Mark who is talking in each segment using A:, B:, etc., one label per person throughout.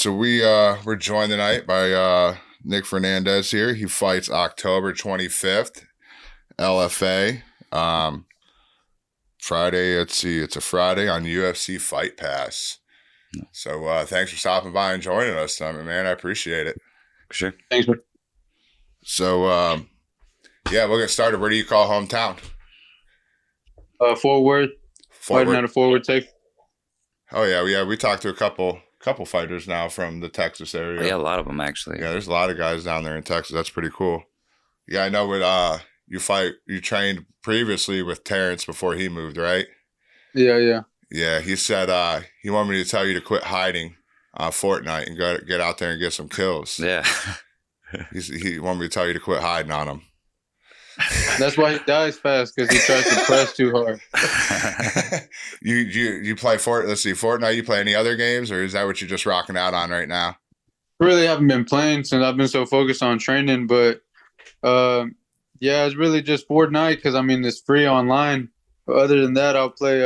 A: so we're joined tonight by Nick Fernandez here. He fights October 25th, LFA. Friday, let's see, it's a Friday on UFC Fight Pass. So thanks for stopping by and joining us, man. I appreciate it.
B: For sure.
C: Thanks, man.
A: So yeah, we'll get started. Where do you call hometown?
C: Fort Worth. Fighting out of Fort Worth, Texas.
A: Oh yeah, we talked to a couple fighters now from the Texas area.
B: Oh, yeah, a lot of them actually.
A: Yeah, there's a lot of guys down there in Texas. That's pretty cool. Yeah, I know what you trained previously with Terrence before he moved, right?
C: Yeah.
A: Yeah, he said he wanted me to tell you to quit hiding Fortnite and get out there and get some kills.
B: Yeah.
A: He wanted me to tell you to quit hiding on him.
C: That's why he dies fast, because he tries to press too hard.
A: You play Fortnite, you play any other games, or is that what you're just rocking out on right now?
C: Really haven't been playing since I've been so focused on training, but yeah, it's really just Fortnite because it's free online. But other than that, I'll play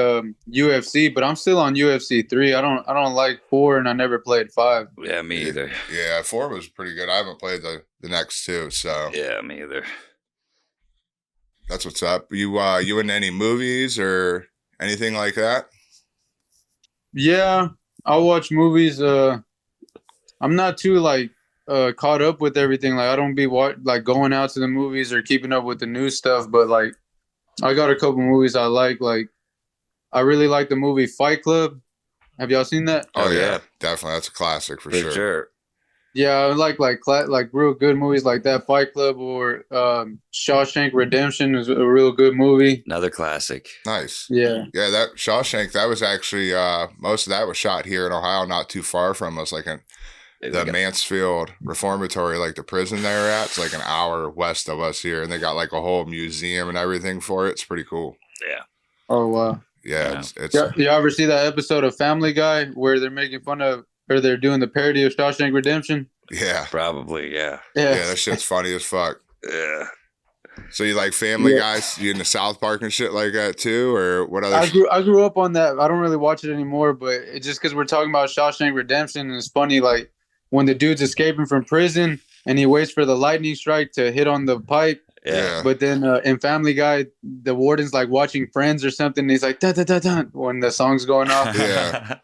C: UFC, but I'm still on UFC 3. I don't like 4, and I never played 5.
B: Yeah, me either.
A: Yeah, 4 was pretty good. I haven't played the next 2, so
B: Yeah, me either.
A: that's what's up. You in any movies or anything like that?
C: Yeah, I'll watch movies. I'm not too caught up with everything. Like I don't be going out to the movies or keeping up with the new stuff. But like, I got a couple movies I like. Like, I really like the movie Fight Club. Have y'all seen that?
A: Oh yeah, definitely. That's a classic for sure.
C: Yeah, I like real good movies like that. Fight Club or Shawshank Redemption is a real good movie.
B: Another classic.
A: Nice.
C: Yeah.
A: Yeah, that Shawshank, that was actually most of that was shot here in Ohio, not too far from us, like the Mansfield Reformatory, like the prison they're at. It's like an hour west of us here, and they got like a whole museum and everything for it. It's pretty cool.
B: Yeah.
C: Oh wow.
A: Yeah, it's
C: you ever see that episode of Family Guy where they're making fun of, or they're doing the parody of Shawshank Redemption?
A: Yeah.
B: Probably, yeah.
A: Yeah, that shit's funny as fuck.
B: Yeah.
A: So you like Family Guys? You into South Park and shit like that too, or what other?
C: I grew up on that. I don't really watch it anymore, but it's just because we're talking about Shawshank Redemption, and it's funny, like when the dude's escaping from prison and he waits for the lightning strike to hit on the pipe.
B: Yeah.
C: But then in Family Guy, the warden's like watching Friends or something. And he's like da da da da when the song's going off.
A: Yeah.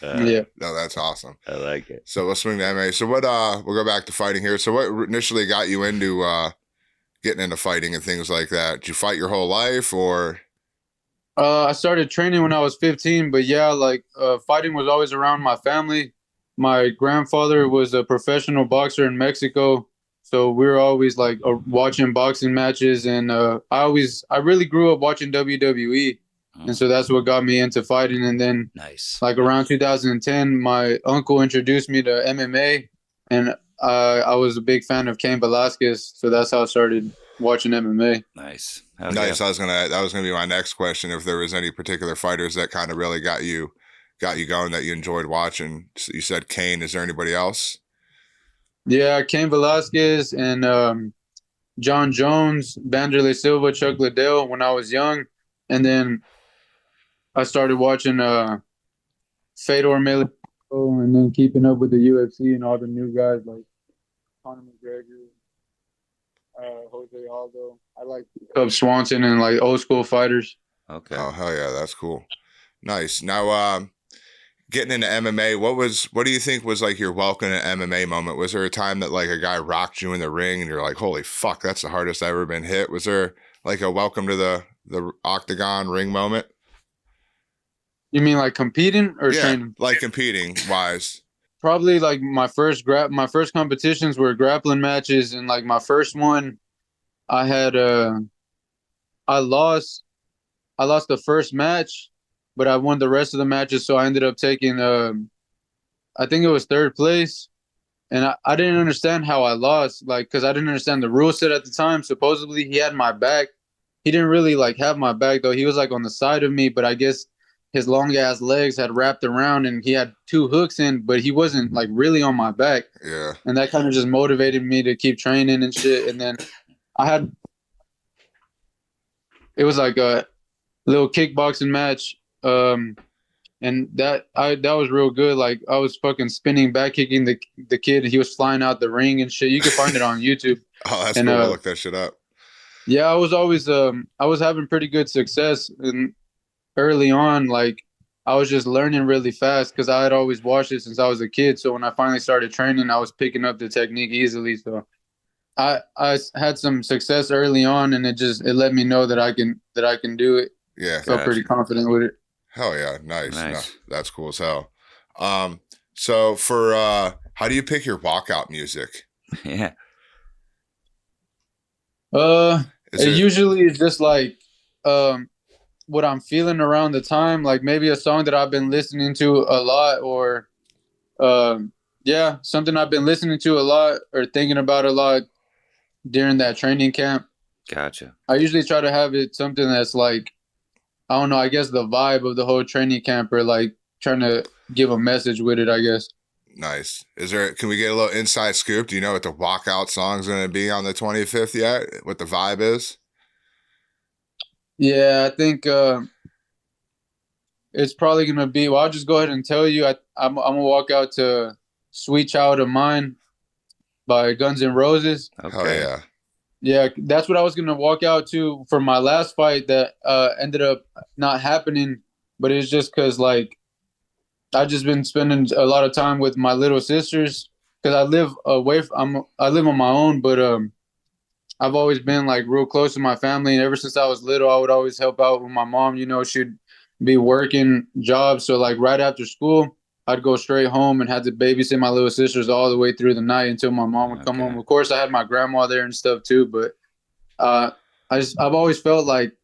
C: Yeah.
A: No, that's awesome.
B: I like it.
A: So let's swing to MMA. So what? We'll go back to fighting here. So what initially got you into getting into fighting and things like that? Did you fight your whole life, or?
C: I started training when I was 15, but yeah, fighting was always around my family. My grandfather was a professional boxer in Mexico, so we were always watching boxing matches, and I really grew up watching WWE, and so that's what got me into fighting. And then,
B: nice.
C: Like around 2010, my uncle introduced me to MMA, and I was a big fan of Cain Velasquez, so that's how I started watching MMA.
B: Nice.
A: Nice. Yeah. That was gonna be my next question. If there was any particular fighters that kind of really got you going that you enjoyed watching. So you said Cain. Is there anybody else?
C: Yeah, Cain Velasquez and John Jones, Vanderlei Silva, Chuck Liddell when I was young, and then I started watching Fedor Emelianenko, and then keeping up with the UFC and all the new guys like Conor McGregor, Jose Aldo. I like Cub Swanson and like old school fighters.
B: Okay.
A: Oh hell yeah, that's cool. Nice. Now, getting into MMA, what do you think was like your welcome to MMA moment? Was there a time that like a guy rocked you in the ring and you're like, holy fuck, that's the hardest I've ever been hit? Was there like a welcome to the octagon ring moment?
C: You mean like competing or training?
A: Like competing wise.
C: Probably like my first competitions were grappling matches, and like my first one, I had I lost the first match, but I won the rest of the matches, so I ended up taking I think it was third place, and I didn't understand how I lost, because I didn't understand the rule set at the time. Supposedly he had my back. He didn't really have my back though. He was on the side of me, but I guess his long ass legs had wrapped around and he had 2 hooks in, but he wasn't really on my back.
A: Yeah.
C: And that kind of just motivated me to keep training and shit. And then it was like a little kickboxing match. and that was real good. Like I was fucking spinning back kicking the kid. He was flying out the ring and shit. You can find it on YouTube.
A: Oh, that's
C: And
A: cool. I'll look that shit up.
C: yeah, I was always I was having pretty good success and early on. Like I was just learning really fast because I had always watched it since I was a kid. So when I finally started training, I was picking up the technique easily. So I had some success early on, and it let me know that I can do it.
A: Yeah.
C: Felt pretty confident with it.
A: Hell yeah. Nice. No,
B: Nice.
A: that's cool as hell. So for how do you pick your walkout music?
B: Yeah.
C: Usually it's just like what I'm feeling around the time, like maybe a song that I've been listening to a lot, or something I've been listening to a lot or thinking about a lot during that training camp.
B: Gotcha.
C: I usually try to have it something that's like, I don't know, I guess the vibe of the whole training camp, or like trying to give a message with it, I guess.
A: Nice. Can we get a little inside scoop? Do you know what the walkout song's going to be on the 25th yet? What the vibe is?
C: Yeah, I think it's probably going to be, well, I'll just go ahead and tell you, I'm going to walk out to Sweet Child of Mine by Guns N' Roses.
B: Okay.
A: Hell yeah.
C: Yeah, that's what I was going to walk out to for my last fight that ended up not happening. But it's just because, like, I've just been spending a lot of time with my little sisters because I live I live on my own, but I've always been like real close to my family, and ever since I was little, I would always help out with my mom. You know, she'd be working jobs, so like right after school, I'd go straight home and had to babysit my little sisters all the way through the night until my mom would come home. Of course, I had my grandma there and stuff too, but I've always felt like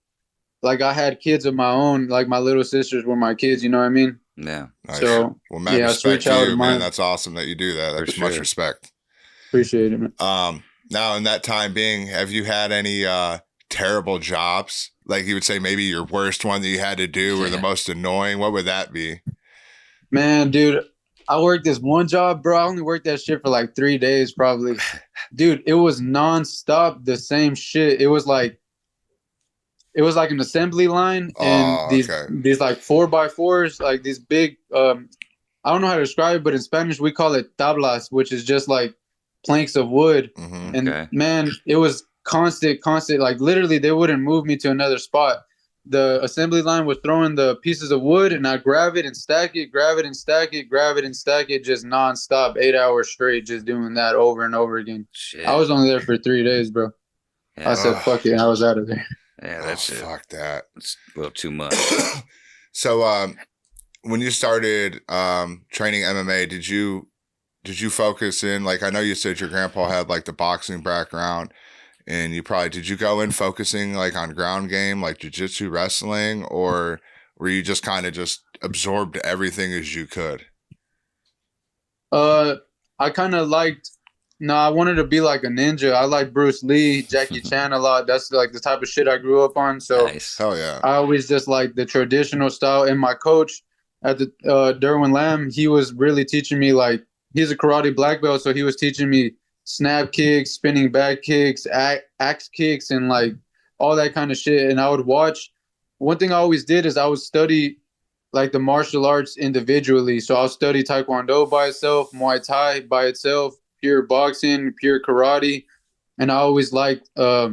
C: I had kids of my own, like my little sisters were my kids. You know what I mean?
B: Yeah.
A: Nice.
C: So
A: well, man,
C: yeah,
A: respect
C: Sweet
A: to
C: Child
A: you,
C: of
A: man.
C: Mine.
A: That's awesome that you do that. That's
B: For
A: much
B: sure.
A: respect.
C: Appreciate it, man.
A: Now, in that time being, have you had any terrible jobs? Like you would say, maybe your worst one that you had to do or the most annoying? What would that be?
C: Man, dude, I worked this one job, bro. I only worked that shit for like 3 days, probably. Dude, it was nonstop the same shit. It was like an assembly line, and these like 4x4s, like these big. I don't know how to describe it, but in Spanish we call it tablas, which is just like planks of wood.
A: Mm-hmm.
C: And man, it was constant. Like literally, they wouldn't move me to another spot. The assembly line was throwing the pieces of wood, and I grab it and stack it, grab it and stack it, grab it and stack it, just nonstop, 8 hours straight, just doing that over and over again.
B: Shit.
C: I was only there for 3 days, bro.
B: Yeah.
C: I said, fuck it. I was out of there.
B: Yeah, that's it.
A: Fuck that.
B: It's a little too much.
A: So, when you started training MMA, did you focus in, like, I know you said your grandpa had like the boxing background, and did you go in focusing like on ground game, like jiu-jitsu, wrestling, or were you just kind of just absorbed everything as you could?
C: I kind of I wanted to be like a ninja. I like Bruce Lee, Jackie Chan a lot. That's like the type of shit I grew up on. So
B: Nice.
A: Hell yeah.
C: I always just like the traditional style. And my coach at the Derwin Lamb, he was really teaching me, like, he's a karate black belt, so he was teaching me snap kicks, spinning back kicks, axe kicks, and like all that kind of shit. And I would watch. One thing I always did is I would study like the martial arts individually. So I'll study Taekwondo by itself, Muay Thai by itself, pure boxing, pure karate, and I always liked I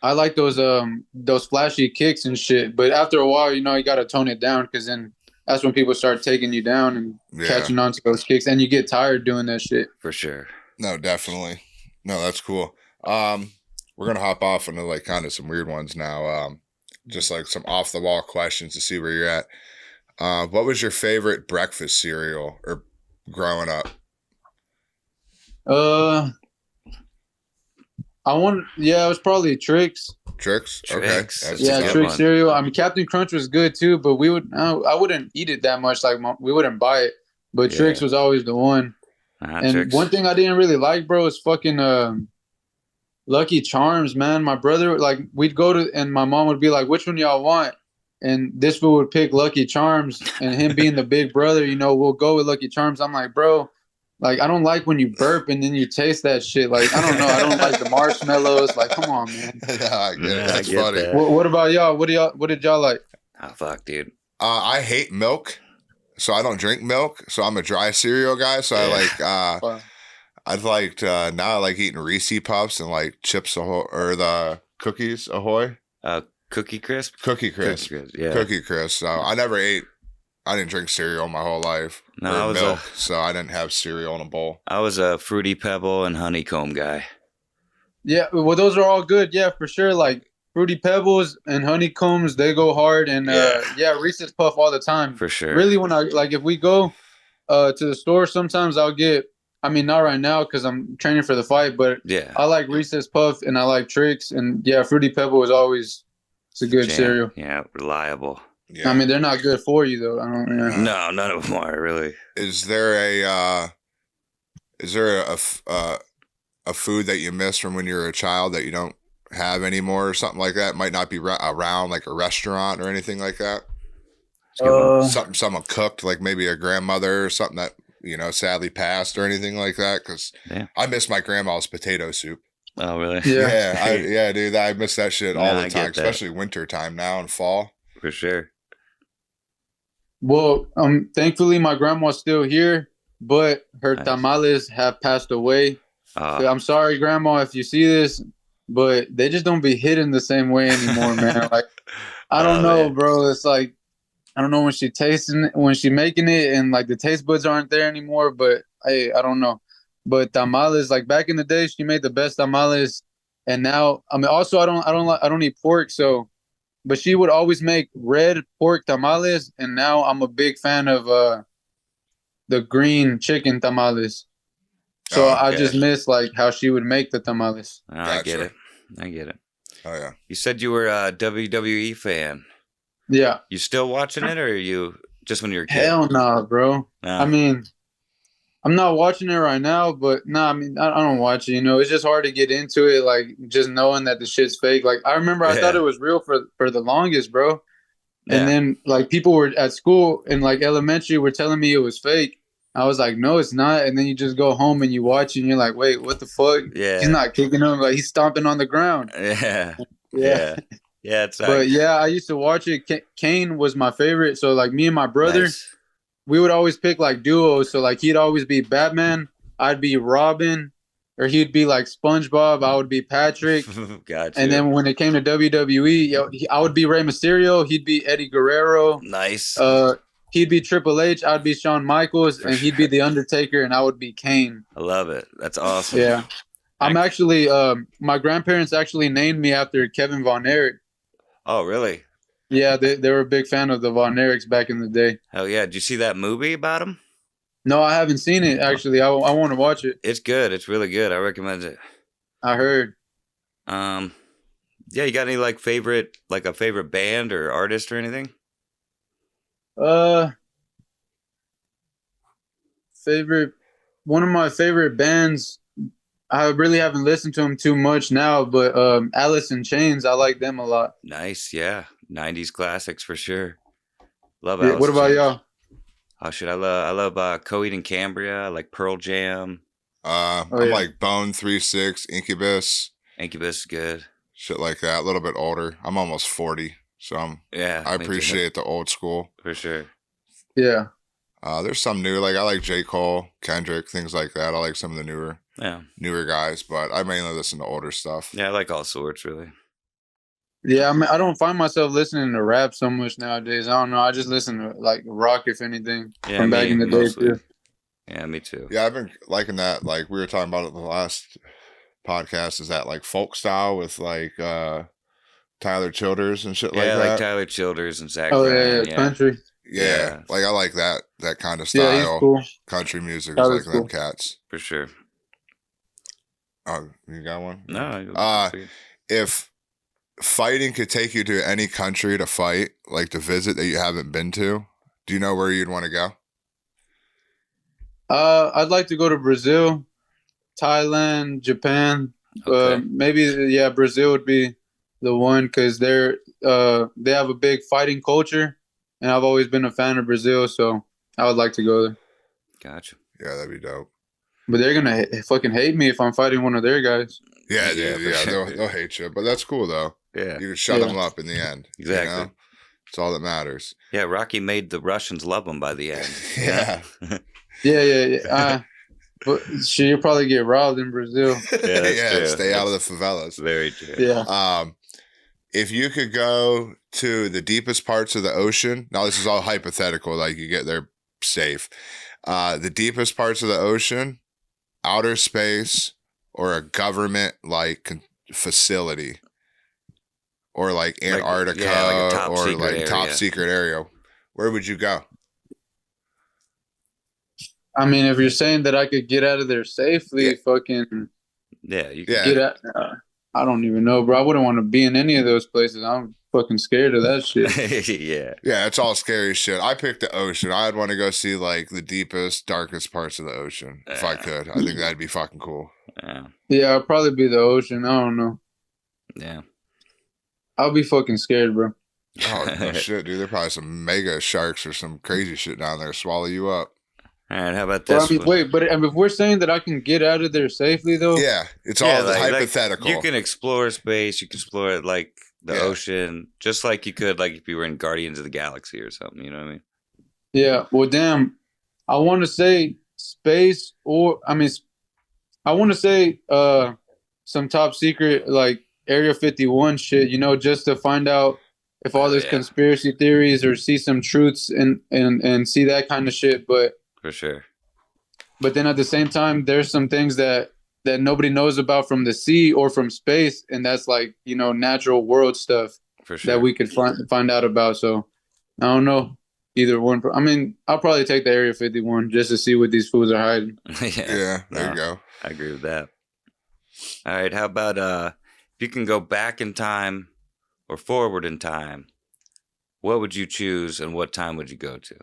C: like those flashy kicks and shit. But after a while, you know, you got to tone it down, because then that's when people start taking you down and catching on to those kicks, and you get tired doing that shit.
B: For sure.
A: No, definitely. No, that's cool. We're gonna hop off into like kind of some weird ones now. Just like some off the wall questions to see where you're at. What was your favorite breakfast cereal or growing up?
C: It was probably Trix.
A: Trix? Okay.
B: Trix.
A: That's
C: Yeah,
A: a good
C: Trix
A: one.
C: cereal. I mean, Captain Crunch was good too, but I wouldn't eat it that much. Like, we wouldn't buy it, but
B: Yeah.
C: Trix was always the one. And
B: Trix.
C: one thing I didn't really like, bro, is fucking Lucky Charms, man. My brother, like, we'd go to, and my mom would be like, "Which one y'all want?" And this fool would pick Lucky Charms, and him being the big brother, you know, we'll go with Lucky Charms. I'm like, bro, like, I don't like when you burp and then you taste that shit. Like, I don't know. I don't like the marshmallows. Like, come on, man.
A: Yeah, I get it.
B: Yeah, I
A: That's
B: get
A: funny.
B: that.
C: What about y'all? What did y'all like?
B: Oh, fuck, dude.
A: I hate milk. so I don't drink milk, so I'm a dry cereal guy. So I
B: Yeah.
A: like
C: Wow.
A: now I like eating Reese Puffs and like Chips Ahoy or the cookies Ahoy.
B: Cookie Crisp?
A: Cookie Crisp.
B: Yeah.
A: Cookie Crisp. So I didn't drink cereal my whole life.
B: No,
A: or
B: I was
A: milk, so I didn't have cereal in a bowl.
B: I was a Fruity Pebble and Honeycomb guy.
C: Yeah, well, those are all good. Yeah, for sure. Like Fruity Pebbles and Honeycombs, they go hard. And yeah, Reese's Puff all the time.
B: For sure.
C: Really, when if we go to the store, sometimes I'll get. I mean, not right now because I'm training for the fight, but
B: Yeah.
C: I like Reese's Puff and I like Tricks. And yeah, Fruity Pebble is always a good cereal.
B: Yeah, reliable.
A: Yeah.
C: I mean, they're not good for you though. I don't. Yeah.
B: No, none of them are really.
A: Is there a food that you miss from when you were a child that you don't have anymore or something like that? Might not be around like a restaurant or anything like that. Something someone cooked, like maybe a grandmother or something that sadly passed or anything like that. Because I miss my grandma's potato soup.
B: Oh really?
C: Yeah.
A: Dude, I miss that shit all the
B: I
A: time,
B: get that.
A: especially winter time now and fall.
B: For sure.
C: Well, thankfully my grandma's still here, but her tamales have passed away. I'm sorry, Grandma, if you see this, but they just don't be hidden the same way anymore, man. Like, I don't know, bro. It's like, I don't know when she making it, and like the taste buds aren't there anymore. But I don't know. But tamales, like back in the day, she made the best tamales, and now, I mean, also I don't eat pork, so, but she would always make red pork tamales, and now I'm a big fan of the green chicken tamales. So I just miss like how she would make the tamales.
B: I get it.
A: Oh yeah.
B: You said you were a WWE fan.
C: Yeah.
B: You still watching it, or are you just when you were a kid?
C: Hell nah, bro.
B: Nah.
C: I mean, I'm not watching it right now, but I mean, I don't watch it. It's just hard to get into it, like just knowing that the shit's fake. Like I remember I thought it was real for the longest, bro. And then like people were at school in like elementary were telling me it was fake. I was like, no, it's not. And then you just go home and you watch it and you're like, wait, what the fuck?
B: Yeah.
C: He's not kicking him. Like he's stomping on the ground.
B: Yeah. It's like,
C: but yeah, I used to watch it. Kane was my favorite. So like me and my brother, we would always pick like duos. So like he'd always be Batman. I'd be Robin, or he'd be like SpongeBob. I would be Patrick.
B: Gotcha.
C: And then when it came to WWE, I would be Rey Mysterio. He'd be Eddie Guerrero.
B: Nice.
C: He'd be Triple H. I'd be Shawn Michaels, and he'd be the Undertaker, and I would be Kane.
B: I love it. That's awesome.
C: Yeah, I'm actually. My grandparents actually named me after Kevin Von Erich.
B: Oh, really?
C: Yeah, they were a big fan of the Von Erichs back in the day.
B: Hell yeah! Did you see that movie about him?
C: No, I haven't seen it. Actually, I want to watch it.
B: It's good. It's really good. I recommend it.
C: I heard.
B: Yeah, you got any like a favorite band or artist or anything?
C: One of my favorite bands. I really haven't listened to them too much now, but Alice in Chains, I like them a lot.
B: Nice, yeah, 90s classics for sure. Love
C: Yeah,
B: Alice.
C: what about y'all?
B: Oh shit, I love Coheed and Cambria. I like Pearl Jam.
A: I'm like Bone 3-6, Incubus.
B: Incubus is good.
A: Shit like that. A little bit older. I'm almost 40, so I appreciate the old school
B: for sure.
C: Yeah.
A: There's some new, like I like J. Cole, Kendrick, things like that. I like some of the newer guys, but I mainly listen to older stuff.
B: Yeah, I like all sorts, really.
C: Yeah, I mean, I don't find myself listening to rap so much nowadays. I don't know. I just listen to like rock, if anything, from back in the day too.
B: Yeah, me too.
A: Yeah, I've been liking that. Like we were talking about it the last podcast. Is that like folk style with like Tyler Childers and shit like that? Yeah,
B: like Tyler Childers and Zach.
C: Oh yeah, country.
A: Yeah, like I like that kind of style.
C: Yeah, he's cool.
A: Country music is like them cats
B: for sure.
A: Oh, you got one?
B: No.
A: If fighting could take you to any country to fight, like to visit that you haven't been to, do you know where you'd want to go?
C: I'd like to go to Brazil, Thailand, Japan.
B: Okay.
C: Maybe Brazil would be the one because they have a big fighting culture, and I've always been a fan of Brazil, so I would like to go there.
B: Gotcha.
A: Yeah, that'd be dope.
C: But they're gonna fucking hate me if I'm fighting one of their guys.
A: Yeah, dude, they'll hate you, but that's cool though.
B: Yeah,
A: you can shut them up in the end.
B: Exactly.
A: It's all that matters.
B: Yeah, Rocky made the Russians love him by the end.
A: Yeah.
C: Yeah. But shit, you'll probably get robbed in Brazil.
B: Yeah, that's true.
A: Stay out of the favelas.
B: Very true.
C: Yeah.
A: If you could go to the deepest parts of the ocean, now this is all hypothetical, like you get there safe. The deepest parts of the ocean, outer space, or a government like facility, or like Antarctica,
B: like a top
A: or
B: secret
A: like
B: area.
A: top secret area, where would you go?
C: I mean, if you're saying that I could get out of there safely, fucking
B: Yeah, you
A: Yeah.
C: get out. I don't even know, bro. I wouldn't want to be in any of those places. I'm fucking scared of that shit.
B: yeah.
A: Yeah, it's all scary shit. I picked the ocean. I'd want to go see like the deepest, darkest parts of the ocean if I could. I think that'd be fucking cool.
B: Yeah.
C: Yeah, I'll probably be the ocean. I don't know.
B: Yeah.
C: I'll be fucking scared, bro.
A: Oh no shit, dude. There's probably some mega sharks or some crazy shit down there swallow you up.
B: All right, how about
C: Well,
B: this?
C: I mean, wait, but if we're saying that I can get out of there safely, though,
A: Yeah, it's all hypothetical.
B: you can explore space. You can explore like the
A: Yeah.
B: ocean, just like you could like if you were in Guardians of the Galaxy or something. You know what I mean?
C: yeah. Well, damn, I want to say space, or I mean, I want to say some top secret like Area 51 shit. You know, just to find out if all this
B: yeah.
C: conspiracy theories or see some truths and see that kind of shit.
B: For sure.
C: But then at the same time, there's some things that nobody knows about from the sea or from space, and that's like, you know, natural world stuff
B: For sure.
C: that we could find out about. So I don't know either one. I mean, I'll probably take the Area 51 just to see what these fools are hiding.
A: Yeah, there you go.
B: I agree with that. All right, how about if you can go back in time or forward in time, what would you choose and what time would you go to?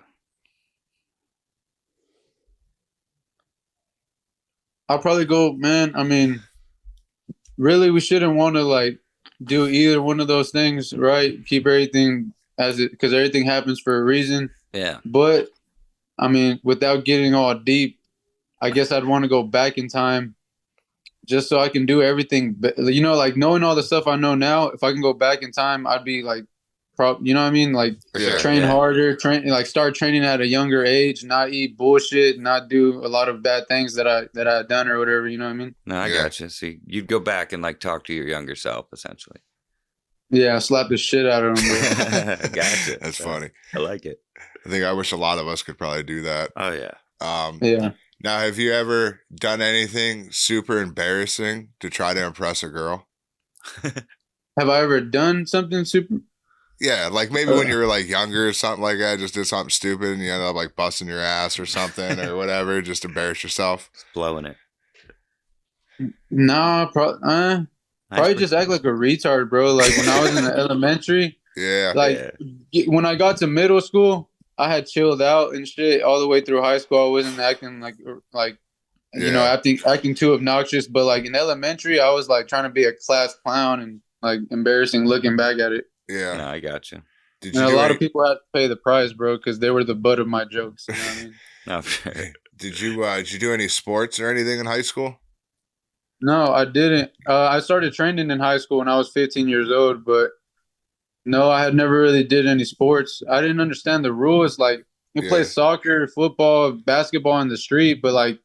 C: I'll probably go, man. I mean, really, we shouldn't want to like do either one of those things, right? Keep everything as it, because everything happens for a reason.
B: Yeah.
C: But I mean, without getting all deep, I guess I'd want to go back in time just so I can do everything. You know, like knowing all the stuff I know now, if I can go back in time, I'd be like, you know what I mean? Like train harder, like start training at a younger age, not eat bullshit, not do a lot of bad things that I've done or whatever. You know what I mean?
B: No, I gotcha. See, you'd go back and like talk to your younger self, essentially.
C: Yeah, slap the shit out of him.
B: Gotcha.
A: That's funny.
B: I like it.
A: I think I wish a lot of us could probably do that.
B: Oh yeah.
C: Yeah.
A: Now, have you ever done anything super embarrassing to try to impress a girl?
C: Have I ever done something super?
A: Yeah, like maybe when you were like younger or something like that, just did something stupid and you ended up like busting your ass or something or whatever, just embarrass yourself.
B: Just blowing it.
C: No, probably just act like a retard, bro. Like when I was in the elementary,
A: Yeah.
C: when I got to middle school, I had chilled out and shit all the way through high school. I wasn't acting like you know, acting too obnoxious. But like in elementary, I was like trying to be a class clown and like embarrassing looking back at it.
A: Yeah.
B: No, I got you.
A: Did
C: And a lot of people had to pay the price, bro, because they were the butt of my jokes. You know what I mean?
B: No, sure.
A: Did you do any sports or anything in high school?
C: No, I didn't. I started training in high school when I was 15 years old, but no, I had never really did any sports. I didn't understand the rules. Like you play soccer, football, basketball in the street, but like,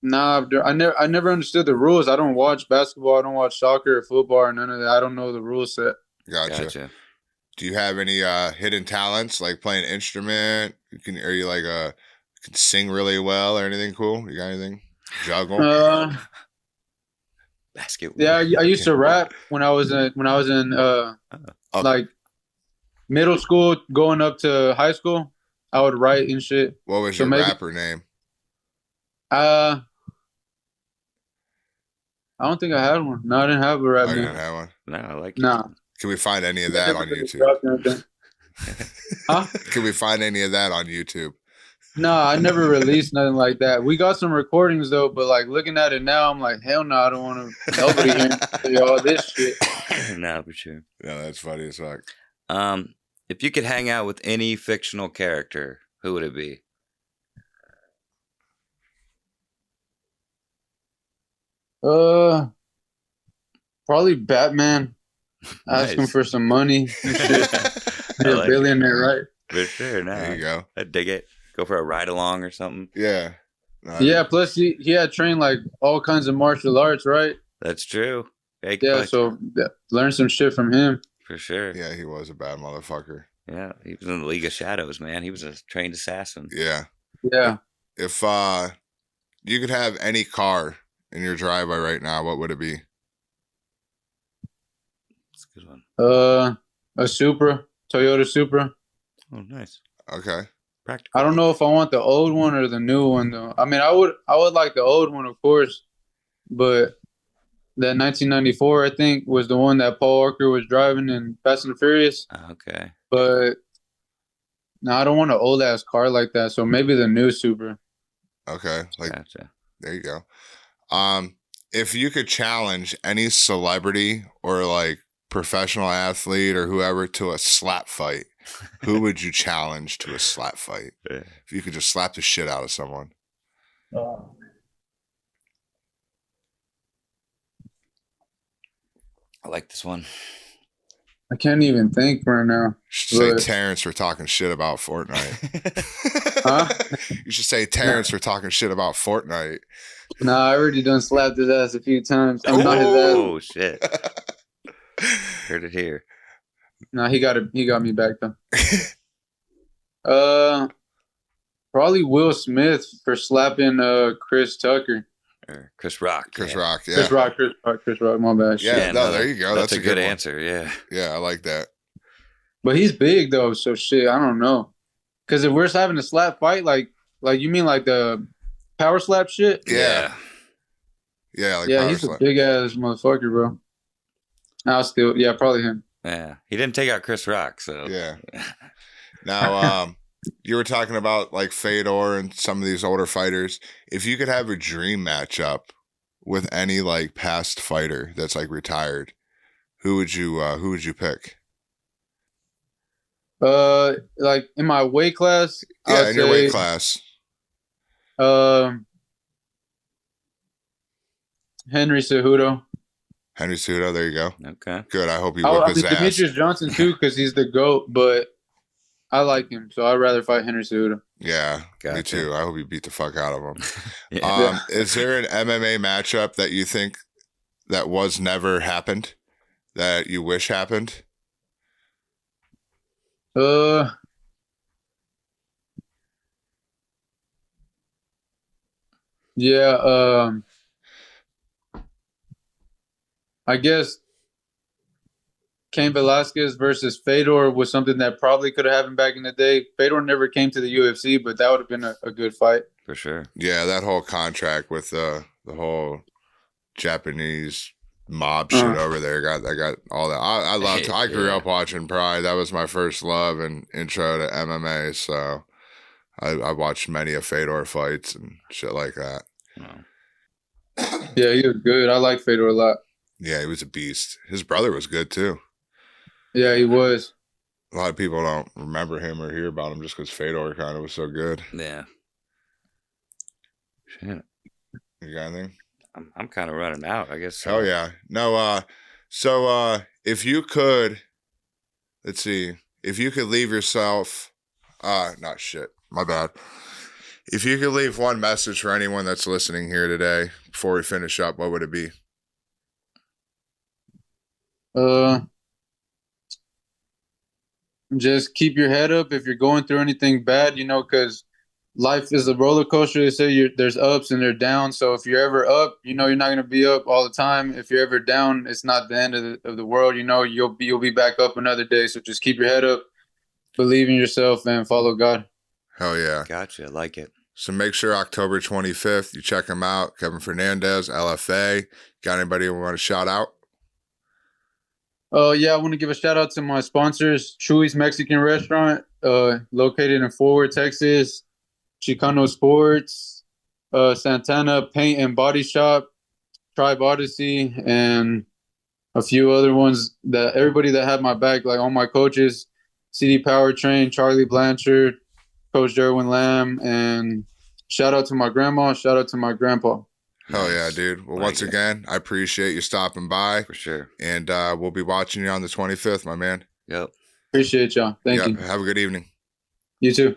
C: nah, I never understood the rules. I don't watch basketball. I don't watch soccer or football or none of that. I don't know the rule set.
A: Gotcha. Do you have any hidden talents like playing an instrument? Are you like can sing really well or anything cool? You got anything? Juggle?
B: Basketball.
C: Yeah, I used to rap when I was in like middle school, going up to high school. I would write and shit.
A: What was your rapper name?
C: I don't think I had one. No, I didn't have a rap name.
A: You didn't have one?
B: No, I like it.
C: Nah.
A: Can we find any of that on YouTube?
C: Huh?
A: Can we find any of that on YouTube?
C: No, I never released nothing like that. We got some recordings though, but like looking at it now, I'm like, hell no, I don't want to. Nobody hearing all this shit.
B: No, for sure.
A: Yeah, that's funny as fuck.
B: If you could hang out with any fictional character, who would it be?
C: Probably Batman.
B: Nice.
C: Ask him for some money and shit. Be a
B: like
C: billionaire, right?
B: For sure. Nah,
A: There you go.
B: I dig it. Go for a ride along or something.
A: Yeah.
C: Yeah. Plus, he had trained like all kinds of martial arts, right?
B: That's true. Yeah,
C: Yeah. So learn some shit from him.
B: for sure.
A: Yeah, he was a bad motherfucker.
B: Yeah, he was in the League of Shadows, man. He was a trained assassin.
A: Yeah.
C: Yeah.
A: If you could have any car in your driveway right now, what would it be?
B: That's a good one.
C: A Supra, Toyota Supra.
B: Oh, nice.
A: Okay.
B: Practical.
C: I don't know if I want the old one or the new one though. I mean, I would like the old one, of course, but that 1994, I think, was the one that Paul Walker was driving in Fast and the Furious.
B: Okay.
C: But no, I don't want an old ass car like that. So maybe the new Supra.
A: Okay. Like,
B: Gotcha.
A: there you go. If you could challenge any celebrity or like professional athlete or whoever to a slap fight, who would you challenge to a slap fight?
B: Yeah.
A: If you could just slap the shit out of someone.
B: I like this one.
C: I can't even think right now.
A: You should say
C: Right.
A: Terrence for talking shit about Fortnite.
C: Huh?
A: You should say Terrence for talking shit about Fortnite.
C: Nah, I already done slapped his ass a few times. I'm not his ass.
B: Oh shit! Heard it here.
C: Nah, he got me back though. Probably Will Smith for slapping Chris Tucker.
B: Or Chris Rock.
A: Chris
B: yeah.
A: Rock, yeah.
C: Chris Rock, my bad.
A: Yeah,
C: Shit.
A: no, there you go. That's a good one.
B: answer. Yeah.
A: Yeah, I like that.
C: But he's big though, so shit, I don't know. Cause if we're just having a slap fight, like you mean like the power slap shit?
A: Yeah. Yeah, like
C: Yeah,
A: power
C: he's
A: slap.
C: a big ass motherfucker, bro. Probably him.
B: Yeah. He didn't take out Chris Rock, so
A: Yeah. Now, you were talking about like Fedor and some of these older fighters. If you could have a dream matchup with any like past fighter that's like retired, who would you pick?
C: Like in my weight class, I
A: Yeah,
C: would
A: in your weight
C: say,
A: class.
C: Henry Cejudo.
A: Henry Cejudo, there you go.
B: Okay.
A: Good. I hope you
C: I
A: whip
C: mean,
A: his ass.
C: Demetrius Johnson too, because he's the GOAT, but I like him, so I'd rather fight Henry Cejudo.
A: Yeah, me
B: Gotcha.
A: too. I hope you beat the fuck out of him.
B: Yeah.
A: Is there an MMA matchup that you think that was never happened that you wish happened?
C: Yeah, I guess Cain Velasquez versus Fedor was something that probably could have happened back in the day. Fedor never came to the UFC, but that would have been a good fight.
B: For sure.
A: Yeah, that whole contract with the whole Japanese mob shit over there got all that. I grew up watching Pride. That was my first love and intro to MMA. So I watched many of Fedor fights and shit like that.
B: Oh.
C: Yeah, he was good. I like Fedor a lot.
A: Yeah, he was a beast. His brother was good too.
C: Yeah, he was.
A: A lot of people don't remember him or hear about him just because Fedor kind of was so good.
B: Yeah. Shit.
A: You got anything?
B: I'm kind of running out, I guess.
A: Hell yeah. No, so if you could, let's see, if you could leave yourself, not shit, my bad. If you could leave one message for anyone that's listening here today before we finish up, what would it be?
C: Just keep your head up if you're going through anything bad, because life is a roller coaster. They say there's ups and there's downs. So if you're ever up, you're not going to be up all the time. If you're ever down, it's not the end of the world. You'll be back up another day. So just keep your head up, believe in yourself, and follow God.
A: Hell yeah.
B: Gotcha. I like it.
A: So make sure October 25th, you check him out. Kevin Fernandez, LFA. Got anybody who want to shout out?
C: Yeah, I want to give a shout out to my sponsors, Chuy's Mexican Restaurant, located in Fort Worth, Texas, Chicano Sports, Santana Paint and Body Shop, Tribe Odyssey, and a few other ones. That everybody that had my back, like all my coaches, CD Powertrain, Charlie Blanchard, Coach Derwin Lamb, and shout out to my grandma, shout out to my grandpa.
A: Hell yeah, dude. Well, once again, I appreciate you stopping by.
B: For sure.
A: And we'll be watching you on the 25th, my man.
B: Yep.
C: Appreciate y'all. Thank
A: Yeah.
C: you.
A: Have a good evening.
C: You too.